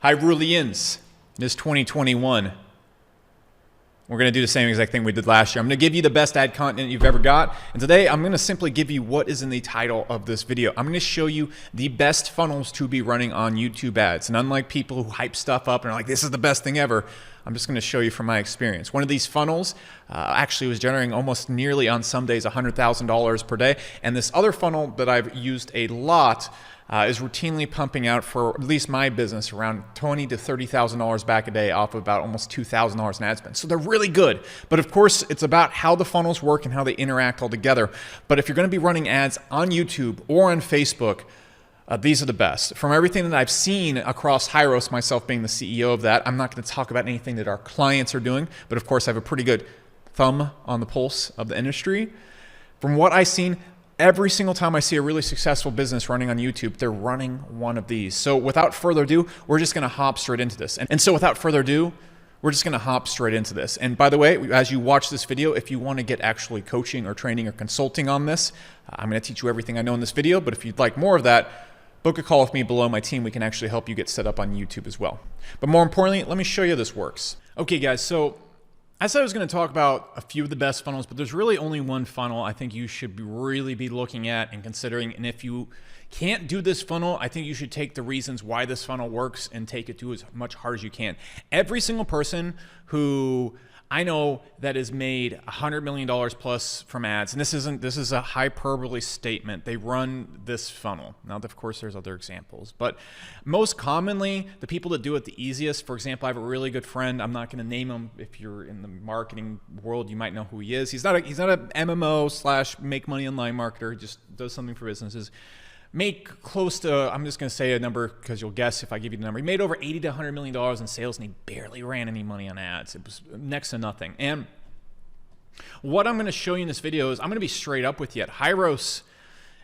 Hi, Rulians. It is 2021. We're going to do the same exact thing we did last year. I'm going to give you the best ad content you've ever got. And today I'm going to simply give you what is in the title of this video. I'm going to show you the best funnels to be running on YouTube ads. And unlike people who hype stuff up and are like, this is the best thing ever, I'm just going to show you from my experience. One of these funnels actually was generating almost nearly on some days $100,000 per day. And this other funnel that I've used a lot is routinely pumping out, for at least my business, around $20,000 to $30,000 back a day off of about almost $2,000 in ad spend. So they're really good. But of course, it's about how the funnels work and how they interact all together. But if you're going to be running ads on YouTube or on Facebook, these are the best. From everything that I've seen across Hyros, myself being the CEO of that, I'm not going to talk about anything that our clients are doing, but of course I have a pretty good thumb on the pulse of the industry. From what I've seen, every single time I see a really successful business running on YouTube, they're running one of these. So without further ado, we're just going to hop straight into this. And so without further ado, we're just going to hop straight into this. And by the way, as you watch this video, if you want to get actually coaching or training or consulting on this, I'm going to teach you everything I know in this video. But if you'd like more of that, book a call with me below. My team, we can actually help you get set up on YouTube as well. But more importantly, let me show you how this works. Okay, guys, so I said I was going to talk about a few of the best funnels, but there's really only one funnel I think you should really be looking at and considering. And if you can't do this funnel, I think you should take the reasons why this funnel works and take it to as much hard as you can. Every single person who I know that has made $100 million plus from ads, and this is a hyperbole statement, they run this funnel. Now, of course, there's other examples, but most commonly, the people that do it the easiest, for example, I have a really good friend, I'm not going to name him. If you're in the marketing world, you might know who he is. He's not an MMO / make money online marketer. He just does something for businesses. Make close to, I'm just going to say a number because you'll guess if I give you the number. He made over $80 to $100 million in sales, and he barely ran any money on ads. It was next to nothing. And what I'm going to show you in this video is I'm going to be straight up with you. At Hyros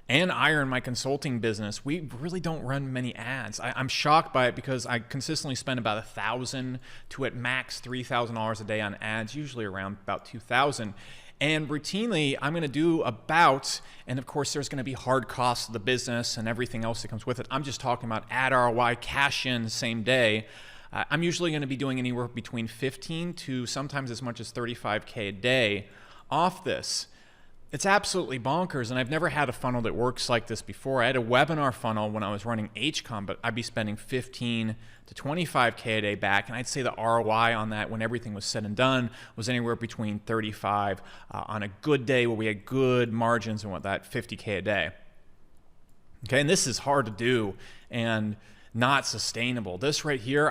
and Iron, my consulting business, we really don't run many ads. I'm shocked by it because I consistently spend about $1,000 to at max $3,000 a day on ads, usually around about $2,000. And routinely, I'm going to do about, and of course, there's going to be hard costs of the business and everything else that comes with it. I'm just talking about ad ROI, cash in same day. I'm usually going to be doing anywhere between 15 to sometimes as much as 35K a day off this. It's absolutely bonkers, and I've never had a funnel that works like this before. I had a webinar funnel when I was running HCOM, but I'd be spending 15 to 25K a day back, and I'd say the ROI on that when everything was said and done was anywhere between 35 on a good day where we had good margins and what that 50K a day. Okay, and this is hard to do and not sustainable. This right here,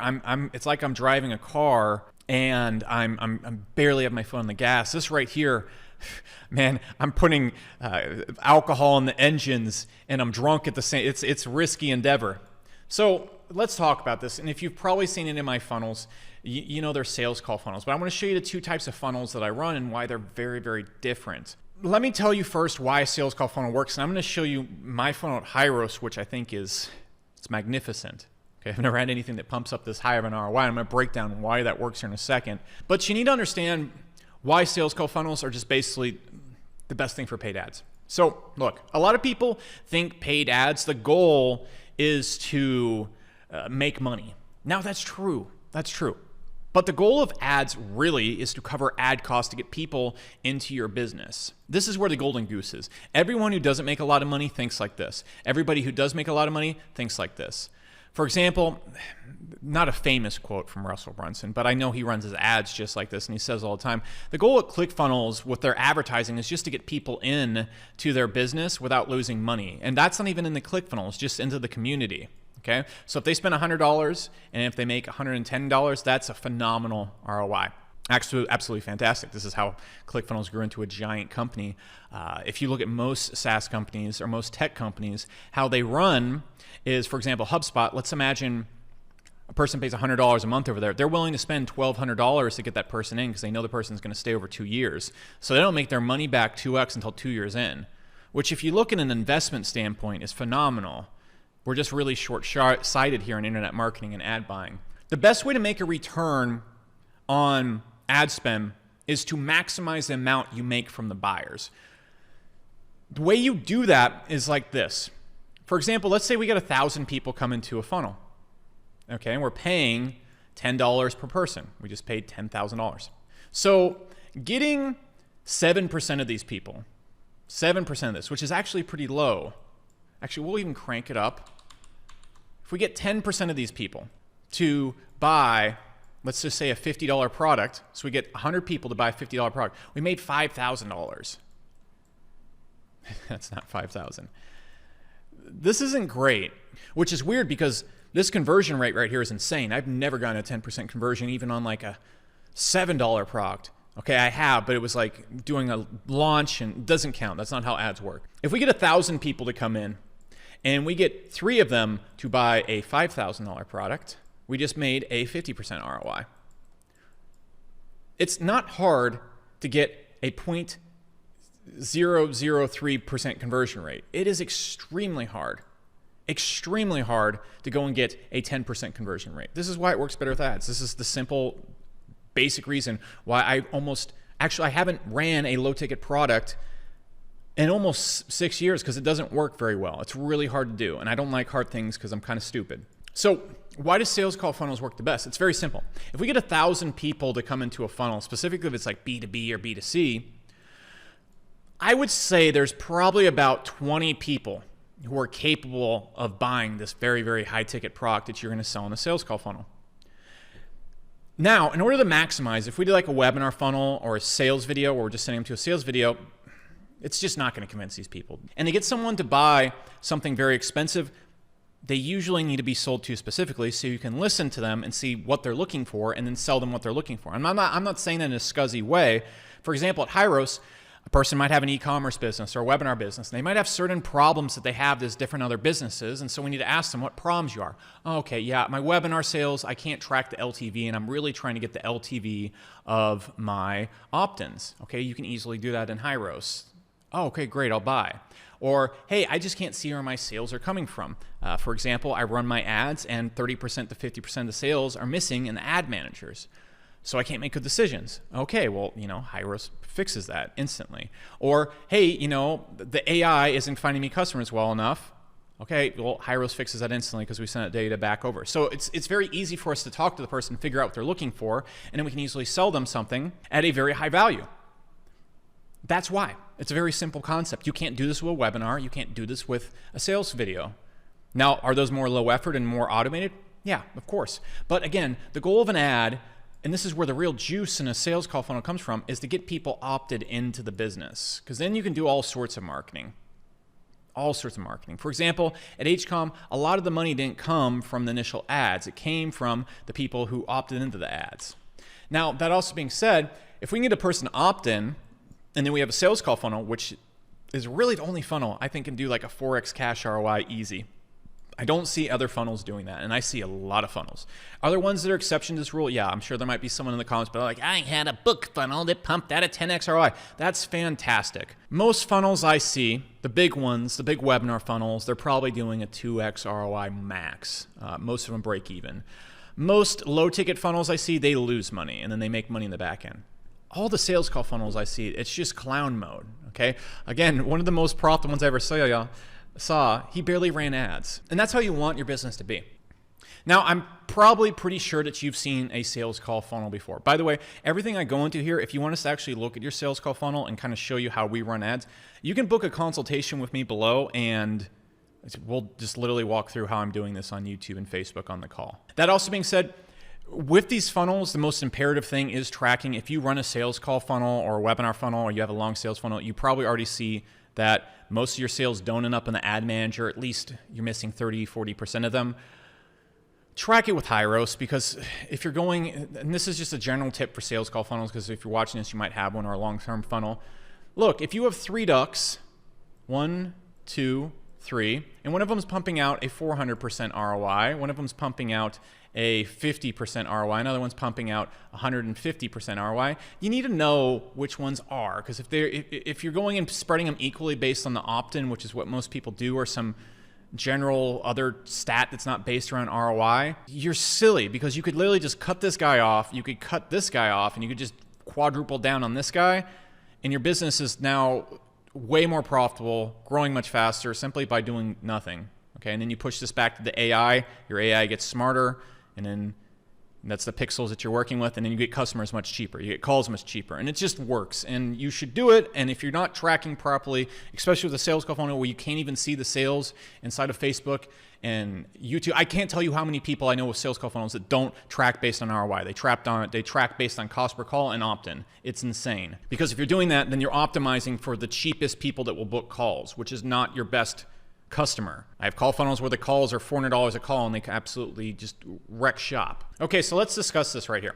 it's like I'm driving a car and I'm barely have my foot on the gas. This right here, man, I'm putting alcohol in the engines and I'm drunk at the same, it's risky endeavor. So let's talk about this. And if you've probably seen it in my funnels, you know they're sales call funnels, but I want to show you the two types of funnels that I run and why they're very, very different. Let me tell you first why a sales call funnel works. And I'm going to show you my funnel at Hyros, which I think it's magnificent. Okay, I've never had anything that pumps up this high of an ROI. I'm going to break down why that works here in a second. But you need to understand why sales call funnels are just basically the best thing for paid ads. So look, a lot of people think paid ads, the goal is to make money. Now that's true. That's true. But the goal of ads really is to cover ad costs to get people into your business. This is where the golden goose is. Everyone who doesn't make a lot of money thinks like this. Everybody who does make a lot of money thinks like this. For example, not a famous quote from Russell Brunson, but I know he runs his ads just like this, and he says all the time, the goal at ClickFunnels with their advertising is just to get people in to their business without losing money. And that's not even in the ClickFunnels, just into the community. Okay, so if they spend $100 and if they make $110, that's a phenomenal ROI. Absolutely fantastic. This is how ClickFunnels grew into a giant company. If you look at most SaaS companies or most tech companies, how they run is, for example, HubSpot. Let's imagine a person pays $100 a month over there. They're willing to spend $1,200 to get that person in because they know the person is going to stay over 2 years. So they don't make their money back 2x until 2 years in, which if you look at an investment standpoint is phenomenal. We're just really short-sighted here in internet marketing and ad buying. The best way to make a return on ad spend is to maximize the amount you make from the buyers. The way you do that is like this. For example, let's say we get 1,000 people come into a funnel. Okay, and we're paying $10 per person. We just paid $10,000. So getting 7% of these people, 7% of this, which is actually pretty low. Actually, we'll even crank it up. If we get 10% of these people to buy, let's just say a $50 product, so we get 100 people to buy a $50 product, we made $5,000. That's not 5,000. This isn't great, which is weird because this conversion rate right here is insane. I've never gotten a 10% conversion even on like a $7 product. Okay, I have, but it was like doing a launch and it doesn't count. That's not how ads work. If we get 1,000 people to come in and we get 3 of them to buy a $5,000 product, we just made a 50% ROI. It's not hard to get a 0.003% conversion rate. It is extremely hard to go and get a 10% conversion rate. This is why it works better with ads. This is the simple, basic reason why I haven't ran a low ticket product in almost 6 years because it doesn't work very well. It's really hard to do, and I don't like hard things because I'm kind of stupid. So why do sales call funnels work the best? It's very simple. If we get 1,000 people to come into a funnel, specifically if it's like B2B or B2C, I would say there's probably about 20 people who are capable of buying this very, very high ticket product that you're going to sell in a sales call funnel. Now, in order to maximize, if we do like a webinar funnel or a sales video where we're just sending them to a sales video, it's just not going to convince these people. And to get someone to buy something very expensive, they usually need to be sold to specifically so you can listen to them and see what they're looking for and then sell them what they're looking for. And I'm not saying that in a scuzzy way. For example, at Hyros, a person might have an e-commerce business or a webinar business, and they might have certain problems that they have as different other businesses, and so we need to ask them what problems you are. Oh, okay, yeah, my webinar sales, I can't track the LTV, and I'm really trying to get the LTV of my opt-ins. Okay, you can easily do that in Hyros. Oh, okay, great, I'll buy. Or, hey, I just can't see where my sales are coming from. For example, I run my ads, and 30% to 50% of the sales are missing in the ad managers. So I can't make good decisions. Okay, well, Hyros fixes that instantly. Or, hey, the AI isn't finding me customers well enough. Okay, well, Hyros fixes that instantly because we sent that data back over. So it's very easy for us to talk to the person, figure out what they're looking for, and then we can easily sell them something at a very high value. That's why. It's a very simple concept. You can't do this with a webinar. You can't do this with a sales video. Now, are those more low effort and more automated? Yeah, of course. But again, the goal of an ad, and this is where the real juice in a sales call funnel comes from, is to get people opted into the business. Because then you can do all sorts of marketing. All sorts of marketing. For example, at HCOM, a lot of the money didn't come from the initial ads. It came from the people who opted into the ads. Now, that also being said, if we can get a person to opt in, and then we have a sales call funnel, which is really the only funnel I think can do like a 4x cash ROI easy. I don't see other funnels doing that, and I see a lot of funnels. Are there ones that are exception to this rule? Yeah, I'm sure there might be someone in the comments, but like, I had a book funnel that pumped out a 10x ROI. That's fantastic. Most funnels I see, the big ones, the big webinar funnels, they're probably doing a 2x ROI max. Most of them break even. Most low ticket funnels I see, they lose money, and then they make money in the back end. All the sales call funnels I see, it's just clown mode, okay? Again, one of the most profitable ones I ever saw, he barely ran ads. And that's how you want your business to be. Now, I'm probably pretty sure that you've seen a sales call funnel before. By the way, everything I go into here, if you want us to actually look at your sales call funnel and kind of show you how we run ads, you can book a consultation with me below, and we'll just literally walk through how I'm doing this on YouTube and Facebook on the call. That also being said, with these funnels, the most imperative thing is tracking. If you run a sales call funnel or a webinar funnel or you have a long sales funnel, you probably already see that most of your sales don't end up in the ad manager. At least you're missing 30-40% of them. Track it with Hyros, because if you're going, and this is just a general tip for sales call funnels, because if you're watching this, you might have one, or a long-term funnel. Look, if you have 3 ducks, 1, 2, 3, and one of them is pumping out a 400% ROI, one of them is pumping out a 50% ROI, another one's pumping out 150% ROI, you need to know which ones are, because if you're going and spreading them equally based on the opt-in, which is what most people do, or some general other stat that's not based around ROI, you're silly, because you could literally just cut this guy off, you could cut this guy off, and you could just quadruple down on this guy, and your business is now way more profitable, growing much faster simply by doing nothing. Okay, and then you push this back to the AI, your AI gets smarter, and then that's the pixels that you're working with, and then you get customers much cheaper. You get calls much cheaper, and it just works, and you should do it. And if you're not tracking properly, especially with a sales call funnel where you can't even see the sales inside of Facebook and YouTube, I can't tell you how many people I know with sales call funnels that don't track based on ROI. They track based on cost per call and opt-in. It's insane. Because if you're doing that, then you're optimizing for the cheapest people that will book calls, which is not your best customer. I have call funnels where the calls are $400 a call and they can absolutely just wreck shop. Okay, so let's discuss this right here.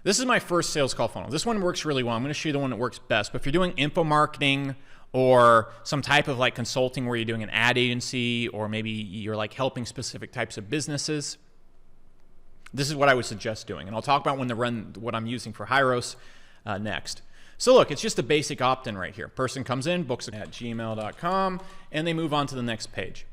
This is my first sales call funnel. This one works really well. I'm going to show you the one that works best. But if you're doing info marketing or some type of like consulting where you're doing an ad agency, or maybe you're like helping specific types of businesses, this is what I would suggest doing. And I'll talk about what I'm using for Hyros next. So look, it's just a basic opt-in right here. Person comes in, books at gmail.com, and they move on to the next page.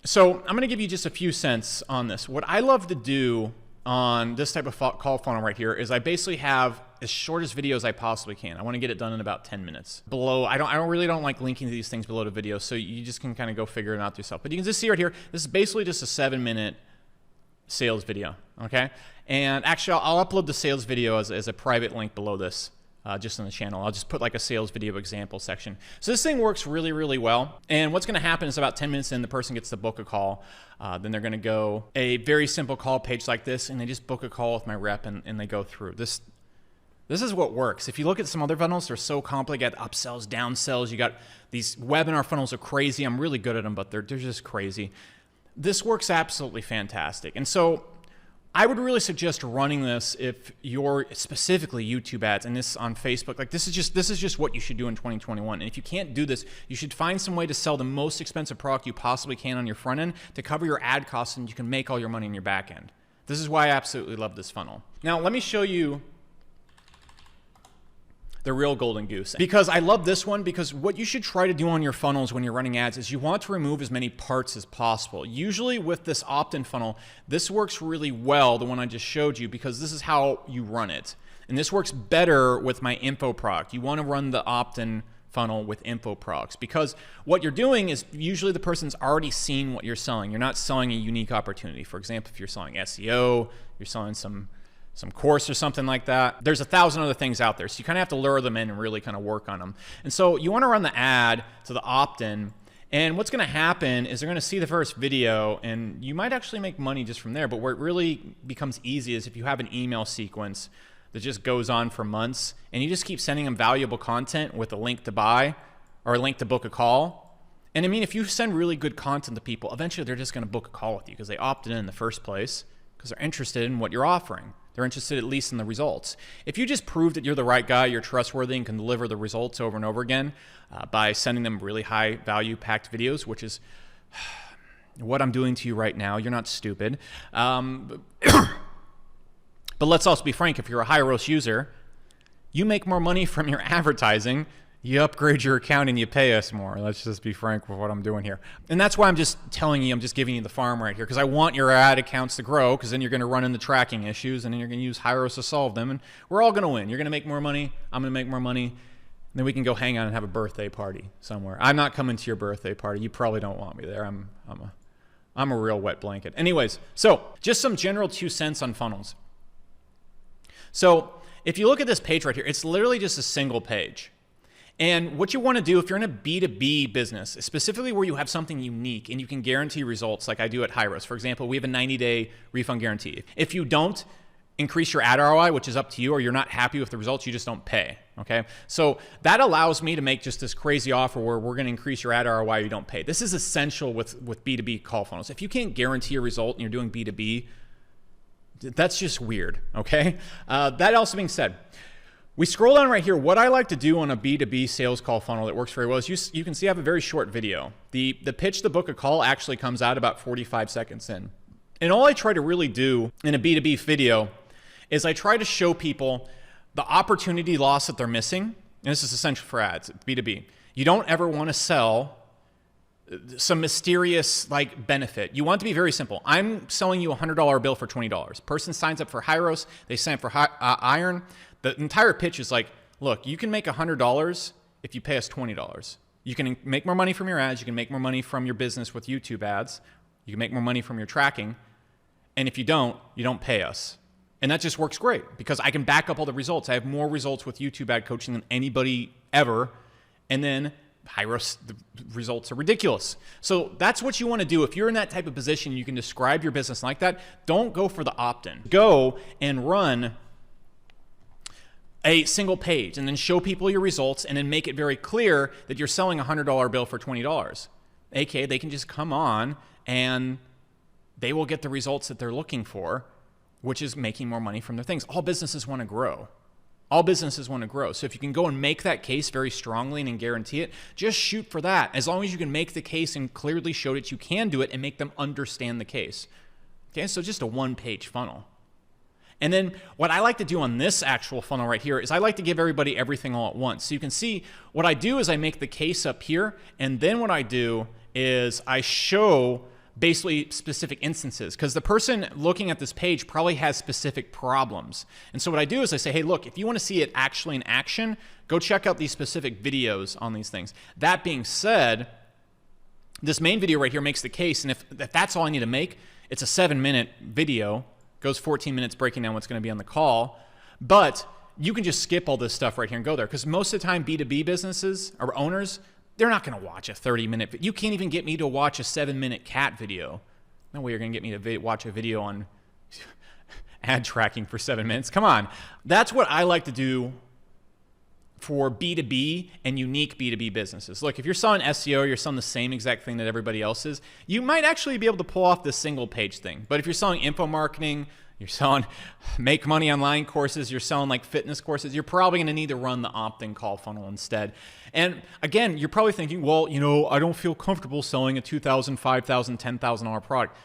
So I'm going to give you just a few cents on this. What I love to do on this type of call funnel right here is I basically have as short as video as I possibly can. I want to get it done in about 10 minutes. Below, I really don't like linking to these things below the video, so you just can kind of go figure it out yourself. But you can just see right here, this is basically just a 7-minute sales video, okay? And actually, I'll upload the sales video as a private link below this, just on the channel. I'll just put like a sales video example section. So this thing works really, really well. And what's gonna happen is about 10 minutes in, the person gets to book a call. Then they're gonna go a very simple call page like this, and they just book a call with my rep, and they go through. This is what works. If you look at some other funnels, they're so complicated. You got upsells, downsells. You got these webinar funnels are crazy. I'm really good at them, but they're just crazy. This works absolutely fantastic. And so I would really suggest running this if you're specifically YouTube ads and this on Facebook. Like this is just what you should do in 2021. And if you can't do this, you should find some way to sell the most expensive product you possibly can on your front end to cover your ad costs, and you can make all your money in your back end. This is why I absolutely love this funnel. Now let me show you the real golden goose. Because I love this one, because what you should try to do on your funnels when you're running ads is you want to remove as many parts as possible. Usually with this opt-in funnel, this works really well, the one I just showed you, because this is how you run it. And this works better with my info product. You want to run the opt-in funnel with info products, because what you're doing is usually the person's already seen what you're selling. You're not selling a unique opportunity. For example, if you're selling SEO, you're selling some course or something like that. There's 1,000 other things out there. So you kind of have to lure them in and really kind of work on them. And so you want to run the ad to the opt-in. And what's going to happen is they're going to see the first video, and you might actually make money just from there. But where it really becomes easy is if you have an email sequence that just goes on for months, and you just keep sending them valuable content with a link to buy or a link to book a call. And I mean, if you send really good content to people, eventually they're just going to book a call with you because they opted in the first place because they're interested in what you're offering. They're interested at least in the results. If you just prove that you're the right guy, you're trustworthy, and can deliver the results over and over again by sending them really high value packed videos, which is what I'm doing to you right now. You're not stupid. But let's also be frank. If you're a Hyros user, you make more money from your advertising. You upgrade your account and you pay us more. Let's just be frank with what I'm doing here. And that's why I'm just telling you, I'm just giving you the farm right here, because I want your ad accounts to grow, because then you're going to run into tracking issues, and then you're going to use Hyros to solve them, and we're all going to win. You're going to make more money. I'm going to make more money. And then we can go hang out and have a birthday party somewhere. I'm not coming to your birthday party. You probably don't want me there. I'm a real wet blanket. Anyways, so just some general 2 cents on funnels. So if you look at this page right here, it's literally just a single page. And what you want to do if you're in a B2B business, specifically where you have something unique and you can guarantee results like I do at Hyros. For example, we have a 90-day refund guarantee. If you don't increase your ad ROI, which is up to you, or you're not happy with the results, you just don't pay, okay? So that allows me to make just this crazy offer where we're going to increase your ad ROI, you don't pay. This is essential with B2B call funnels. If you can't guarantee a result and you're doing B2B, that's just weird, okay? That also being said, we scroll down right here. What I like to do on a B2B sales call funnel that works very well is you can see I have a very short video. The pitch to book a call actually comes out about 45 seconds in. And all I try to really do in a B2B video is I try to show people the opportunity loss that they're missing. And this is essential for ads, B2B. You don't ever want to sell some mysterious like benefit. You want it to be very simple. I'm selling you a $100 bill for $20. Person signs up for Hyros. They sign up for Iron. The entire pitch is like, look, you can make $100 if you pay us $20. You can make more money from your ads. You can make more money from your business with YouTube ads. You can make more money from your tracking. And if you don't pay us. And that just works great because I can back up all the results. I have more results with YouTube ad coaching than anybody ever. And then Hyros, the results are ridiculous. So that's what you want to do. If you're in that type of position, you can describe your business like that. Don't go for the opt-in. Go and run a single page and then show people your results and then make it very clear that you're selling a $100 bill for $20. AKA, they can just come on and they will get the results that they're looking for, which is making more money from their things. All businesses want to grow. All businesses want to grow. So if you can go and make that case very strongly and guarantee it, just shoot for that. As long as you can make the case and clearly show that you can do it and make them understand the case. Okay, so just a one-page funnel. And then what I like to do on this actual funnel right here is I like to give everybody everything all at once. So you can see what I do is I make the case up here, and then what I do is I show basically specific instances, because the person looking at this page probably has specific problems. And so what I do is I say, hey, look, if you want to see it actually in action, go check out these specific videos on these things. That being said, this main video right here makes the case, and if that's all I need to make, it's a 7-minute video, goes 14 minutes breaking down what's going to be on the call, but you can just skip all this stuff right here and go there, because most of the time B2B businesses or owners, they're not going to watch a 30-minute video. You can't even get me to watch a 7-minute cat video. No way you're going to get me to watch a video on ad tracking for 7 minutes. Come on. That's what I like to do for B2B and unique B2B businesses. Look, if you're selling SEO, you're selling the same exact thing that everybody else is, you might actually be able to pull off this single page thing. But if you're selling info marketing, you're selling make money online courses, you're selling like fitness courses, you're probably going to need to run the opt-in call funnel instead. And again, you're probably thinking, well, you know, I don't feel comfortable selling a $2,000, $5,000, $10,000 product.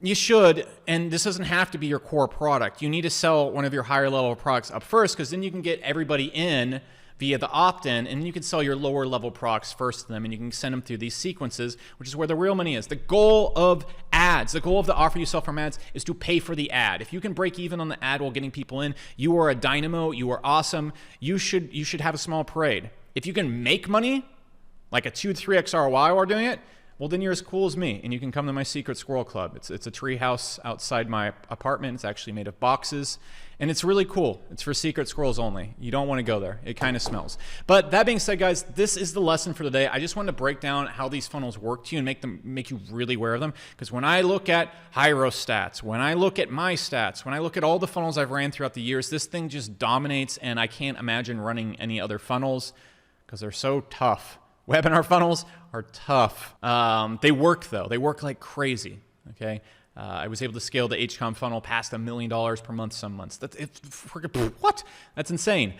You should, and this doesn't have to be your core product. You need to sell one of your higher level products up first, because then you can get everybody in via the opt-in, and then you can sell your lower level products first to them, and you can send them through these sequences, which is where the real money is. The goal of ads, the goal of the offer you sell from ads is to pay for the ad. If you can break even on the ad while getting people in, you are a dynamo, you are awesome. You should have a small parade. If you can make money, like a 2-3x ROI while doing it, well, then you're as cool as me, and you can come to my secret squirrel club. It's a tree house outside my apartment. It's actually made of boxes, and it's really cool. It's for secret squirrels only. You don't want to go there. It kind of smells. But that being said, guys, this is the lesson for today. I just wanted to break down how these funnels work to you and make you really aware of them, because when I look at Hyros stats, when I look at my stats, when I look at all the funnels I've ran throughout the years, this thing just dominates, and I can't imagine running any other funnels because they're so tough. Webinar funnels are tough. They work though. They work like crazy. Okay, I was able to scale the HCOM funnel past $1 million per month some months. What? That's insane.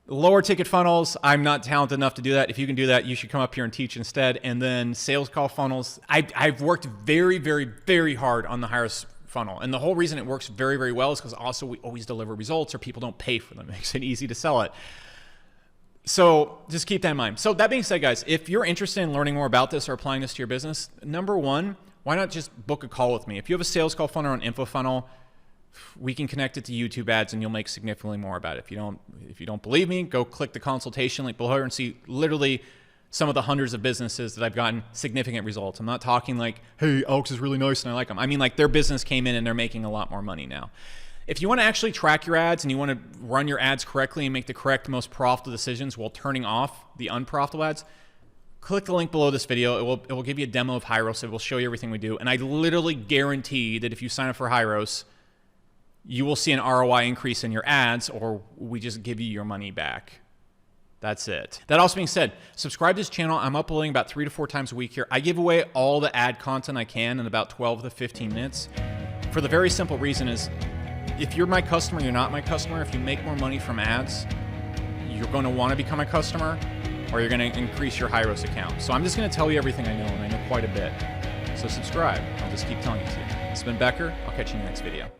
Lower ticket funnels, I'm not talented enough to do that. If you can do that, you should come up here and teach instead. And then sales call funnels, I've worked very, very, very hard on the Hyros funnel. And the whole reason it works very, very well is because also we always deliver results, or people don't pay for them. It makes it easy to sell it. So just keep that in mind. So that being said, guys, if you're interested in learning more about this or applying this to your business, number one, why not just book a call with me? If you have a sales call funnel or an info funnel, we can connect it to YouTube ads and you'll make significantly more about it. If you don't believe me, go click the consultation link below and see literally some of the hundreds of businesses that I've gotten significant results. I'm not talking like, hey, Alex is really nice and I like him. I mean, like, their business came in and they're making a lot more money now. If you want to actually track your ads and you want to run your ads correctly and make the correct, most profitable decisions while turning off the unprofitable ads, click the link below this video. It will give you a demo of Hyros. It will show you everything we do. And I literally guarantee that if you sign up for Hyros, you will see an ROI increase in your ads, or we just give you your money back. That's it. That also being said, subscribe to this channel. I'm uploading about 3 to 4 times a week here. I give away all the ad content I can in about 12 to 15 minutes. For the very simple reason is, if you're my customer, you're not my customer. If you make more money from ads, you're going to want to become a customer, or you're going to increase your Hyros account. So I'm just going to tell you everything I know, and I know quite a bit. So subscribe. I'll just keep telling it to you. This has been Becker. I'll catch you in the next video.